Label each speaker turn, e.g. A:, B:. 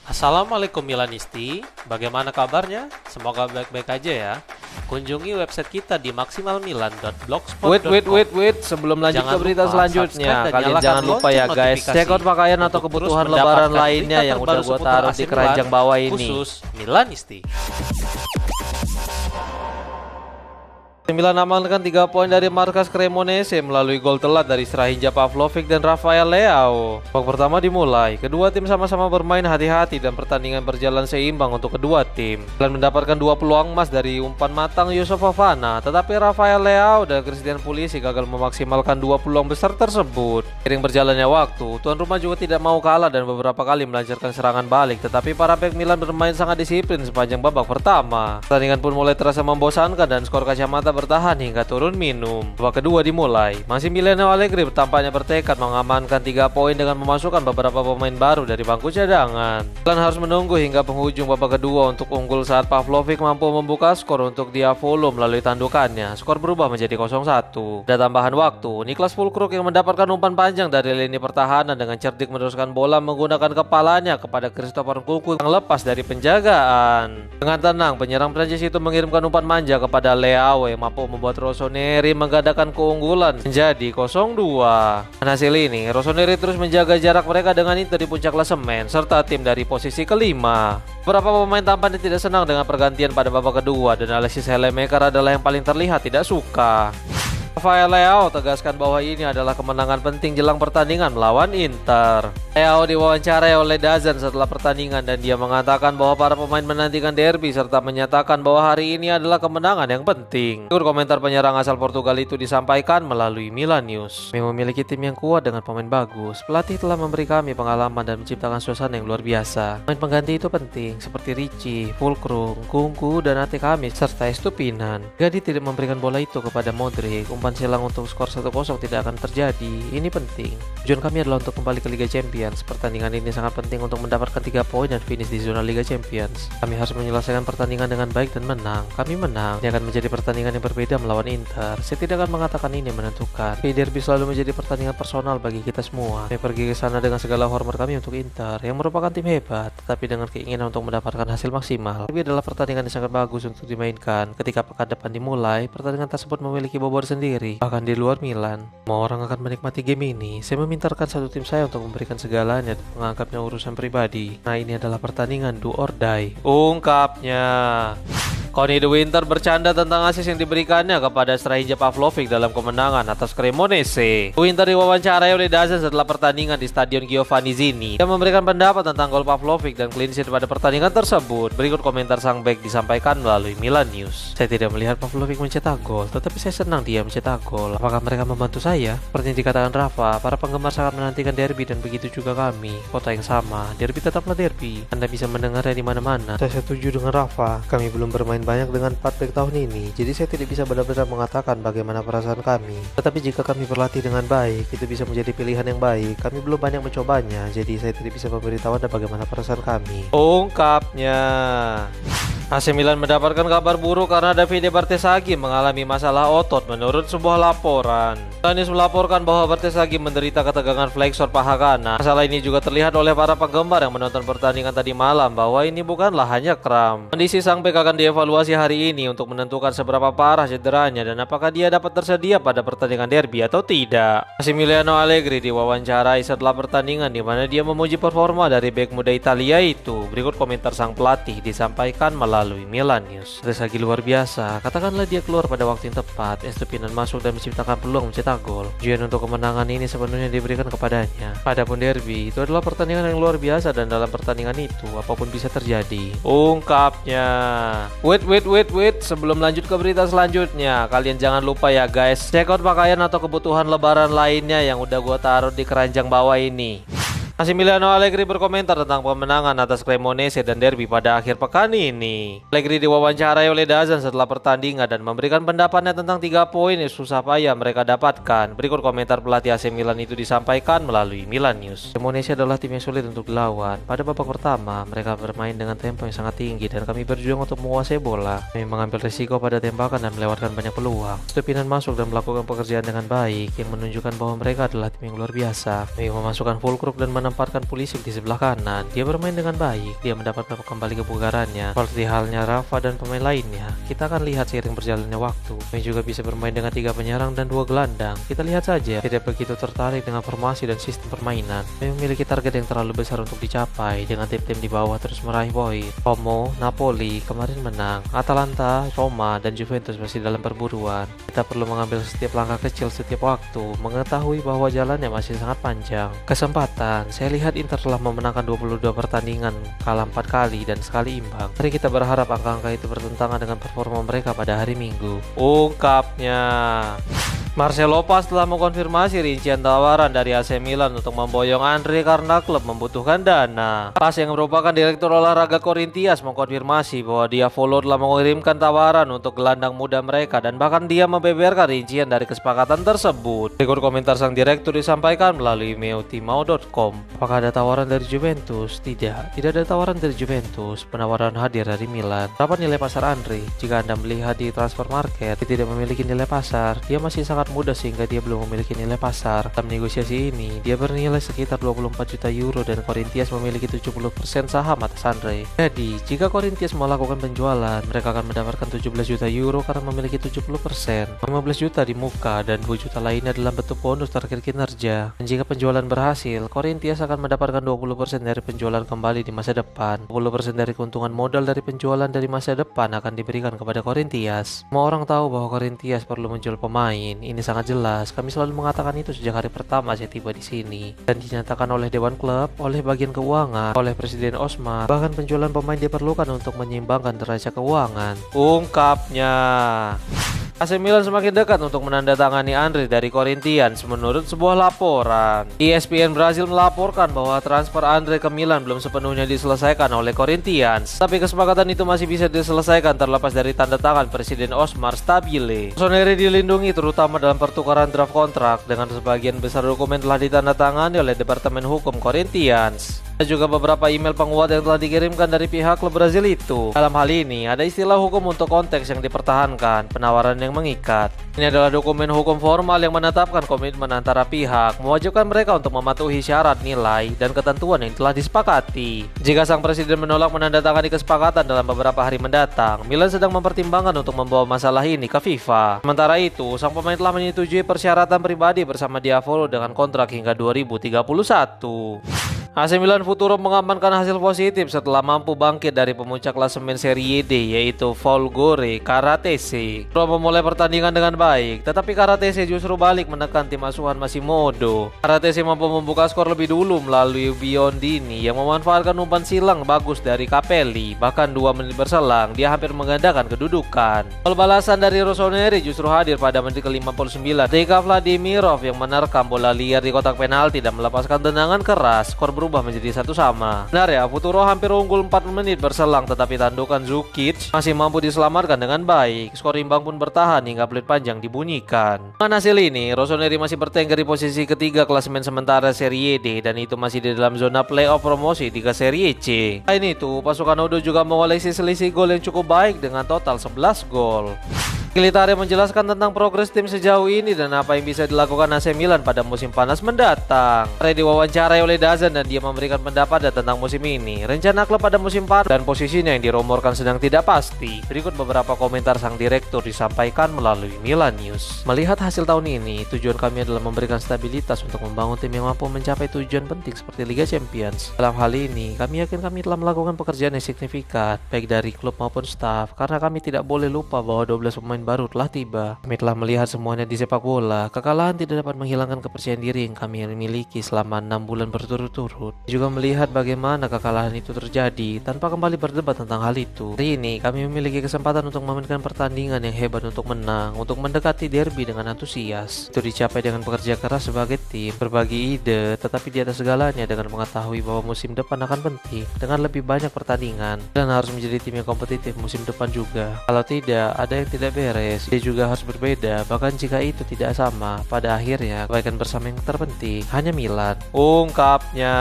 A: Assalamualaikum Milanisti, bagaimana kabarnya? Semoga baik-baik aja ya. Kunjungi website kita di maksimalmilan.blogspot.com.
B: Sebelum lanjut
A: Jangan
B: ke berita
A: lupa
B: selanjutnya,
A: subscribe dan
B: kalian
A: nyalakan
B: jangan lupa ya
A: lonceng
B: guys,
A: notifikasi
B: check out pakaian atau
A: untuk
B: kebutuhan
A: terus
B: lebaran
A: mendapatkan
B: lainnya
A: berita
B: yang udah
A: terbaru
B: gua
A: seputar
B: taruh
A: AC
B: di
A: Milan,
B: keranjang bawah ini.
A: khusus Milanisti.
B: Milan amankan 3 poin dari markas Cremonese melalui gol telat dari Strahinja Pavlovic dan Rafael Leao. Babak pertama dimulai, kedua tim sama-sama bermain hati-hati dan pertandingan berjalan seimbang untuk kedua tim. Milan mendapatkan 2 peluang emas dari umpan matang Yusuf Fofana, tetapi Rafael Leao dan Christian Pulisic gagal memaksimalkan 2 peluang besar tersebut. Seiring berjalannya waktu, tuan rumah juga tidak mau kalah dan beberapa kali melancarkan serangan balik, tetapi para bek Milan bermain sangat disiplin sepanjang babak pertama. Pertandingan pun mulai terasa membosankan dan skor kacamata bertahan hingga turun minum. Babak kedua dimulai. Massimiliano Allegri tampaknya bertekad mengamankan 3 poin dengan memasukkan beberapa pemain baru dari bangku cadangan. Milan harus menunggu hingga penghujung babak kedua untuk unggul saat Pavlovic mampu membuka skor untuk Diavolo melalui tandukannya. Skor berubah menjadi 0-1. Ada tambahan waktu, Niklas Füllkrug yang mendapatkan umpan panjang dari lini pertahanan dengan cerdik meneruskan bola menggunakan kepalanya kepada Christopher Nkunku yang lepas dari penjagaan. Dengan tenang, penyerang Prancis itu mengirimkan umpan manja kepada Leao yang mampu membuat Rossoneri menggandakan keunggulan menjadi 0-2. Dan hasil ini, Rossoneri terus menjaga jarak mereka dengan Inter di puncak klasemen serta tim dari posisi kelima. Beberapa pemain tampaknya tidak senang dengan pergantian pada babak kedua dan Alexis Helemaker adalah yang paling terlihat tidak suka. Rafael Leao tegaskan bahwa ini adalah kemenangan penting jelang pertandingan melawan Inter. Leao diwawancarai oleh DAZN setelah pertandingan dan dia mengatakan bahwa para pemain menantikan derby serta menyatakan bahwa hari ini adalah kemenangan yang penting. Komentar penyerang asal Portugal itu disampaikan melalui Milan News. Kami memiliki tim yang kuat dengan pemain bagus. Pelatih telah memberi kami pengalaman dan menciptakan suasana yang luar biasa. Pemain pengganti itu penting seperti Ricci, Füllkrug, Nkunku, dan ate kami serta Estupinan. Gadi tidak memberikan bola itu kepada Modric. Umpan silang untuk skor 1-0 tidak akan terjadi. Ini penting. Tujuan kami adalah untuk kembali ke Liga Champions. Pertandingan ini sangat penting untuk mendapatkan 3 poin dan finish di zona Liga Champions. Kami harus menyelesaikan pertandingan dengan baik dan menang. Kami menang. Ini akan menjadi pertandingan yang berbeda melawan Inter. Saya tidak akan mengatakan ini menentukan. Tapi derby selalu menjadi pertandingan personal bagi kita semua. Kami pergi ke sana dengan segala hormat kami untuk Inter yang merupakan tim hebat, tetapi dengan keinginan untuk mendapatkan hasil maksimal. Tapi adalah pertandingan yang sangat bagus untuk dimainkan. Ketika pekan depan dimulai, pertandingan tersebut memiliki bobot sendiri. Bahkan di luar Milan, semua orang akan menikmati game ini. Saya memintakan satu tim saya untuk memberikan segalanya dan menganggapnya urusan pribadi. Nah, ini adalah pertandingan do or die, ungkapnya. Conny De Winter bercanda tentang asis yang diberikannya kepada Strahinja Pavlovic dalam kemenangan atas Cremonese. De Winter diwawancarai oleh DAZN setelah pertandingan di Stadion Giovanni Zini. Dia memberikan pendapat tentang gol Pavlovic dan clean sheet pada pertandingan tersebut. Berikut komentar sang bek disampaikan melalui Milan News. Saya tidak melihat Pavlovic mencetak gol, tetapi saya senang dia mencetak gol. Apakah mereka membantu saya? Seperti yang dikatakan Rafa, para penggemar sangat menantikan derby dan begitu juga kami. Kota yang sama, derby tetaplah derby. Anda bisa mendengarnya di mana-mana. Saya setuju dengan Rafa. Kami belum bermain banyak dengan 4 back tahun ini, jadi saya tidak bisa benar-benar mengatakan bagaimana perasaan kami. Tetapi jika kami berlatih dengan baik, itu bisa menjadi pilihan yang baik. Kami belum banyak mencobanya, jadi saya tidak bisa memberitahu Anda bagaimana perasaan kami, ungkapnya. AC Milan mendapatkan kabar buruk karena Davide Bartesaghi mengalami masalah otot menurut sebuah laporan. Danis melaporkan bahwa Bartesaghi menderita ketegangan fleksor paha kanan. Masalah ini juga terlihat oleh para penggemar yang menonton pertandingan tadi malam bahwa ini bukanlah hanya kram. Kondisi sang bek akan dievaluasi hari ini untuk menentukan seberapa parah cederanya dan apakah dia dapat tersedia pada pertandingan derby atau tidak. Massimiliano Allegri diwawancarai setelah pertandingan di mana dia memuji performa dari bek muda Italia itu. Berikut komentar sang pelatih disampaikan melalui Milan News. Bartesaghi luar biasa. Katakanlah dia keluar pada waktu yang tepat. Estupinan masuk dan menciptakan peluang mencetak gol. Tujuan untuk kemenangan ini sepenuhnya diberikan kepadanya. Adapun derby itu adalah pertandingan yang luar biasa dan dalam pertandingan itu apapun bisa terjadi, ungkapnya. Wait, sebelum lanjut ke berita selanjutnya, kalian jangan lupa ya guys, check out pakaian atau kebutuhan lebaran lainnya yang udah gua taruh di keranjang bawah ini. Massimiliano Allegri berkomentar tentang kemenangan atas Cremonese dan derby pada akhir pekan ini. Allegri diwawancarai oleh DAZN setelah pertandingan dan memberikan pendapatnya tentang 3 poin yang susah payah mereka dapatkan. Berikut komentar pelatih AC Milan itu disampaikan melalui Milan News. Cremonese adalah tim yang sulit untuk dilawan. Pada babak pertama, mereka bermain dengan tempo yang sangat tinggi dan kami berjuang untuk menguasai bola. Kami mengambil risiko pada tembakan dan melewatkan banyak peluang. Estupinan masuk dan melakukan pekerjaan dengan baik yang menunjukkan bahwa mereka adalah tim yang luar biasa. Kami memasukkan Füllkrug dan menempatkan Pulisic di sebelah kanan. Dia bermain dengan baik, dia mendapatkan kembali kebugarannya. Seperti halnya Rafa dan pemain lainnya, kita akan lihat seiring berjalannya waktu. Kami juga bisa bermain dengan 3 penyerang dan 2 gelandang. Kita lihat saja, tidak begitu tertarik dengan formasi dan sistem permainan. Kami memiliki target yang terlalu besar untuk dicapai, dengan tim-tim di bawah terus meraih poin. Como, Napoli kemarin menang, Atalanta, Roma, dan Juventus masih dalam perburuan. Kita perlu mengambil setiap langkah kecil setiap waktu, mengetahui bahwa jalannya masih sangat panjang. Kesempatan, saya lihat Inter telah memenangkan 22 pertandingan, kalah 4 kali dan sekali imbang. Mari kita berharap angka-angka itu bertentangan dengan performa mereka pada hari Minggu. Ungkapnya. Marcelo Pas telah mengkonfirmasi rincian tawaran dari AC Milan untuk memboyong Andri karena klub membutuhkan dana. Pas yang merupakan direktur olahraga Corinthians mengkonfirmasi bahwa Diavolo telah mengirimkan tawaran untuk gelandang muda mereka dan bahkan dia membeberkan rincian dari kesepakatan tersebut. Berikut komentar sang direktur disampaikan melalui meotimao.com. Apakah ada tawaran dari Juventus? Tidak ada tawaran dari Juventus. Penawaran hadir dari Milan. Berapa nilai pasar Andri? Jika Anda melihat di transfer market, dia tidak memiliki nilai pasar. Dia masih sangat muda sehingga dia belum memiliki nilai pasar. Dalam negosiasi ini, dia bernilai sekitar 24 juta euro dan Corinthians memiliki 70% saham atas Andre. Jadi, jika Corinthians melakukan penjualan, mereka akan mendapatkan 17 juta euro karena memiliki 70%. 15 juta di muka dan 2 juta lainnya dalam bentuk bonus target kinerja. Dan jika penjualan berhasil, Corinthians akan mendapatkan 20% dari penjualan kembali di masa depan. 20% dari keuntungan modal dari penjualan dari masa depan akan diberikan kepada Corinthians. Semua orang tahu bahwa Corinthians perlu menjual pemain. Ini sangat jelas. Kami selalu mengatakan itu sejak hari pertama saya tiba di sini, dan dinyatakan oleh Dewan Klub, oleh bagian keuangan, oleh Presiden Osmar. Bahkan penjualan pemain diperlukan untuk menyeimbangkan neraca keuangan. Ungkapnya. AC Milan semakin dekat untuk menandatangani Andri dari Corinthians menurut sebuah laporan. ESPN Brasil melaporkan bahwa transfer Andri ke Milan belum sepenuhnya diselesaikan oleh Corinthians, tapi kesepakatan itu masih bisa diselesaikan terlepas dari tanda tangan Presiden Osmar Stabile. Rossoneri dilindungi terutama dalam pertukaran draft kontrak, dengan sebagian besar dokumen telah ditandatangani oleh Departemen Hukum Corinthians. Ada juga beberapa email penguat yang telah dikirimkan dari pihak klub Brazil itu. Dalam hal ini, ada istilah hukum untuk konteks yang dipertahankan, penawaran yang mengikat. Ini adalah dokumen hukum formal yang menetapkan komitmen antara pihak, mewajibkan mereka untuk mematuhi syarat, nilai, dan ketentuan yang telah disepakati. Jika sang presiden menolak menandatangani kesepakatan dalam beberapa hari mendatang, Milan sedang mempertimbangkan untuk membawa masalah ini ke FIFA. Sementara itu, sang pemain telah menyetujui persyaratan pribadi bersama Diavolo dengan kontrak hingga 2031. AC Milan Futuro mengamankan hasil positif setelah mampu bangkit dari pemuncak klasemen Serie D, yaitu Folgore Karatese. Futuro memulai pertandingan dengan baik, tetapi Karatese justru balik menekan tim asuhan Masimodo. Karatese mampu membuka skor lebih dulu melalui Biondini yang memanfaatkan umpan silang bagus dari Capelli. Bahkan 2 menit berselang, dia hampir menggandakan kedudukan. Gol balasan dari Rossoneri justru hadir pada menit ke-59 ketika Vladimirov yang menerkam bola liar di kotak penalti dan melepaskan tendangan keras. Skor berubah menjadi 1-1. Benar ya, Futuro hampir unggul 4 menit berselang, tetapi tandukan Zukic masih mampu diselamatkan dengan baik. Skor imbang pun bertahan hingga peluit panjang dibunyikan. Dengan hasil ini, Rossoneri masih bertengger di posisi ketiga klasemen sementara Serie D, dan itu masih di dalam zona playoff promosi ke Serie C. Selain itu, pasukan Odo juga mengoleksi selisih gol yang cukup baik dengan total 11 gol. Kilitare menjelaskan tentang progres tim sejauh ini dan apa yang bisa dilakukan AC Milan pada musim panas mendatang. Ray diwawancarai oleh Dazan dan dia memberikan pendapatnya tentang musim ini, rencana klub pada musim panas, dan posisinya yang dirumorkan sedang tidak pasti. Berikut beberapa komentar sang direktur disampaikan melalui Milan News. Melihat hasil tahun ini, tujuan kami adalah memberikan stabilitas untuk membangun tim yang mampu mencapai tujuan penting seperti Liga Champions. Dalam hal ini, kami yakin kami telah melakukan pekerjaan yang signifikan, baik dari klub maupun staf, karena kami tidak boleh lupa bahwa 12 pemain baru telah tiba. Kami telah melihat semuanya di sepak bola. Kekalahan tidak dapat menghilangkan kepercayaan diri yang kami miliki selama 6 bulan berturut-turut. Juga melihat bagaimana kekalahan itu terjadi tanpa kembali berdebat tentang hal itu. Hari ini kami memiliki kesempatan untuk memainkan pertandingan yang hebat untuk menang, untuk mendekati derby dengan antusias. Itu dicapai dengan bekerja keras sebagai tim, berbagi ide, tetapi di atas segalanya dengan mengetahui bahwa musim depan akan penting dengan lebih banyak pertandingan, dan harus menjadi tim yang kompetitif musim depan juga. Kalau tidak, ada yang tidak beres. Dia juga harus berbeda, bahkan jika itu tidak sama, pada akhirnya kebaikan bersama yang terpenting hanya Milan. Ungkapnya.